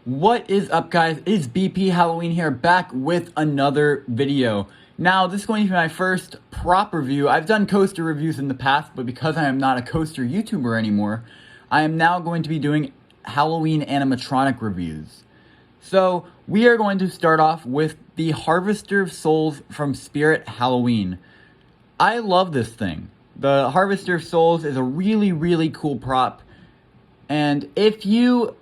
What is up, guys? It's BP Halloween here, back with another video. Now, this is going to be my first prop review. I've done coaster reviews in the past, but because I am not a coaster YouTuber anymore, I am now going to be doing Halloween animatronic reviews. So, we are going to start off with the Harvester of Souls from Spirit Halloween. I love this thing. The Harvester of Souls is a really cool prop. And if you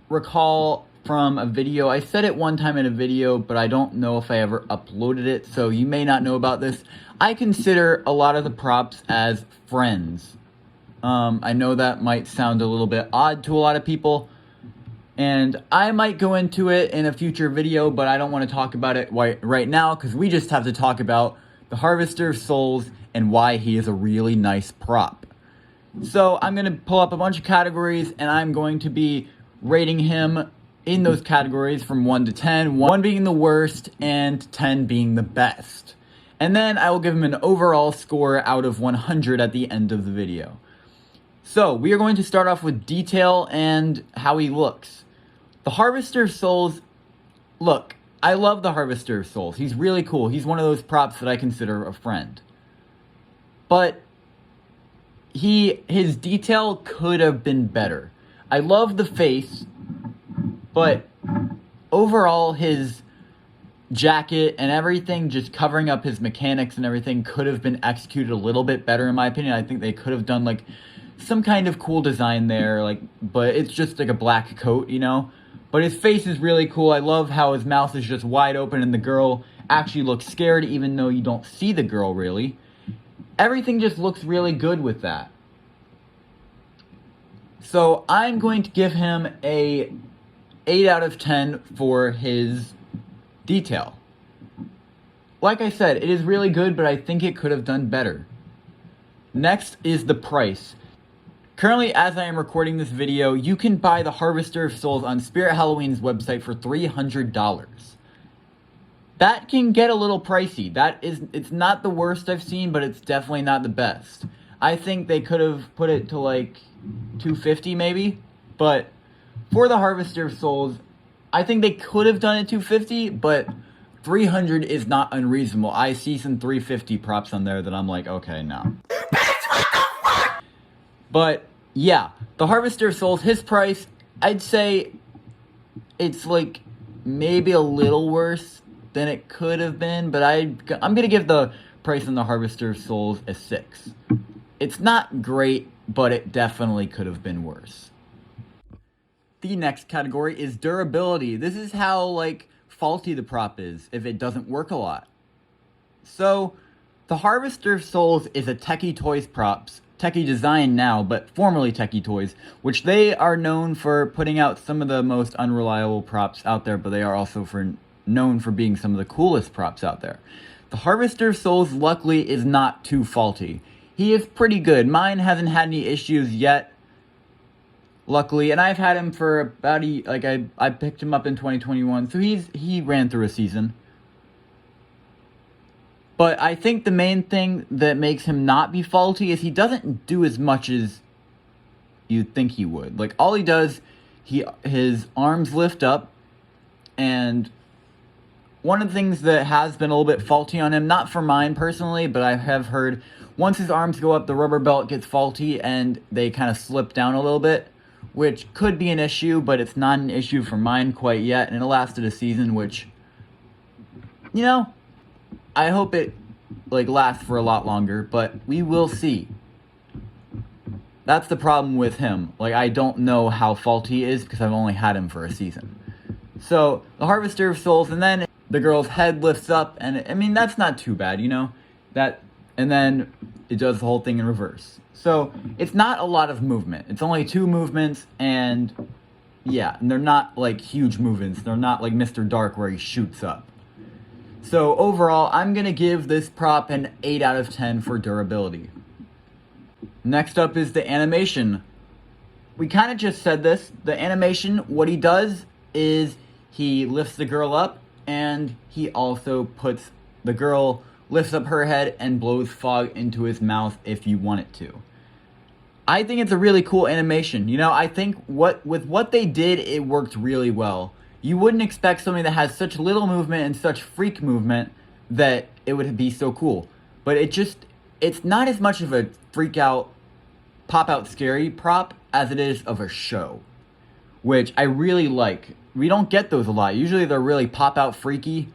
recall from a video, I said it one time in a video, but I don't know if I ever uploaded it, so you may not know about this. I consider a lot of the props as friends. I know that might sound a little bit odd to a lot of people, and I might go into it in a future video, but I don't want to talk about it right now, because we just have to talk about the Harvester of Souls and why he is a really nice prop. So I'm going to pull up a bunch of categories, and I'm going to be rating him in those categories from 1 to 10, 1 being the worst and 10 being the best. And then I will give him an overall score out of 100 at the end of the video. So we are going to start off with detail and how he looks. The Harvester of Souls, look, I love the Harvester of Souls. He's really cool. He's one of those props that I consider a friend. But his detail could have been better. I love the face, but overall his jacket and everything, just covering up his mechanics and everything, could have been executed a little bit better in my opinion. I think they could have done like some kind of cool design there, but it's just like a black coat, you know? But his face is really cool. I love how his mouth is just wide open and the girl actually looks scared even though you don't see the girl really. Everything just looks really good with that. So I'm going to give him a 8 out of 10 for his detail. Like I said, it is really good, but I think it could have done better. Next is the price. Currently, as I am recording this video, you can buy the Harvester of Souls on Spirit Halloween's website for $300. That can get a little pricey. It's not the worst I've seen, but it's definitely not the best. I think they could have put it to like $250 maybe, but for the Harvester of Souls, I think they could have done it $250, but $300 is not unreasonable. I see some $350 props on there that I'm like, okay, no. But yeah, the Harvester of Souls, his price, I'd say it's like maybe a little worse than it could have been, but I'm gonna give the price on the Harvester of Souls a 6. It's not great, but it definitely could have been worse. The next category is durability. This is how, like, faulty the prop is if it doesn't work a lot. So, the Harvester of Souls is a Techie Toys props, Techie Design now, but formerly Techie Toys, which they are known for putting out some of the most unreliable props out there, but they are also known for being some of the coolest props out there. The Harvester of Souls, luckily, is not too faulty. He is pretty good. Mine hasn't had any issues yet, luckily, and I've had him for about I picked him up in 2021, so he ran through a season. But I think the main thing that makes him not be faulty is he doesn't do as much as you'd think he would. Like, all he does, his arms lift up, and one of the things that has been a little bit faulty on him, not for mine personally, but I have heard once his arms go up, the rubber belt gets faulty and they kind of slip down a little bit, which could be an issue, but it's not an issue for mine quite yet, and it lasted a season, which, you know, I hope it lasts for a lot longer, but we will see. That's the problem with him. I don't know how faulty he is because I've only had him for a season. So, the Harvester of Souls, and then the girl's head lifts up, and I mean, that's not too bad, you know? And then it does the whole thing in reverse. So, it's not a lot of movement. It's only 2 movements, and yeah, and they're not huge movements. They're not like Mr. Dark where he shoots up. So, overall, I'm going to give this prop an 8 out of 10 for durability. Next up is the animation. We kind of just said this. The animation, what he does is he lifts the girl up, and he also the girl lifts up her head and blows fog into his mouth if you want it to. I think it's a really cool animation. You know, I think with what they did, it worked really well. You wouldn't expect something that has such little movement and such freak movement that it would be so cool. But it's not as much of a freak out, pop out scary prop as it is of a show, which I really like. We don't get those a lot. Usually they're really pop out freaky,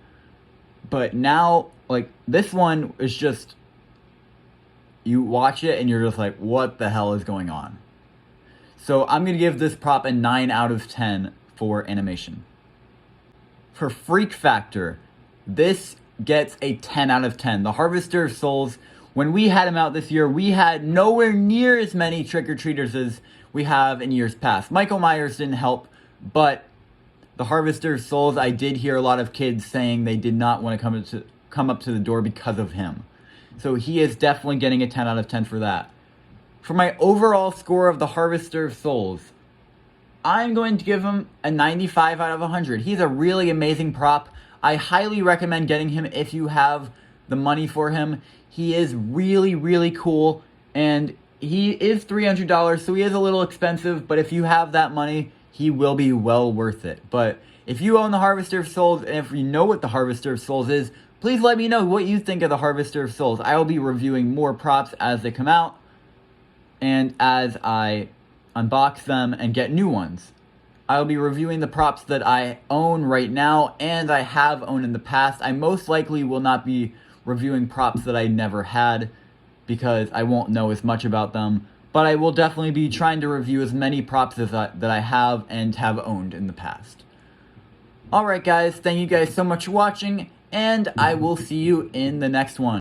but now, like, this one is just, you watch it and you're just like, what the hell is going on? So I'm going to give this prop a 9 out of 10 for animation. For freak factor, this gets a 10 out of 10. The Harvester of Souls, when we had him out this year, we had nowhere near as many trick-or-treaters as we have in years past. Michael Myers didn't help, but the Harvester of Souls, I did hear a lot of kids saying they did not want to come up to the door because of him. So he is definitely getting a 10 out of 10 for that. For my overall score of the Harvester of Souls, I'm going to give him a 95 out of 100. He's a really amazing prop. I highly recommend getting him if you have the money for him. He is really, really cool, and he is $300, so he is a little expensive, but if you have that money, he will be well worth it. But if you own the Harvester of Souls, and if you know what the Harvester of Souls is, please let me know what you think of the Harvester of Souls. I will be reviewing more props as they come out, and as I unbox them and get new ones. I will be reviewing the props that I own right now, and I have owned in the past. I most likely will not be reviewing props that I never had, because I won't know as much about them. But I will definitely be trying to review as many props as that I have and have owned in the past. Alright guys, thank you guys so much for watching, and I will see you in the next one.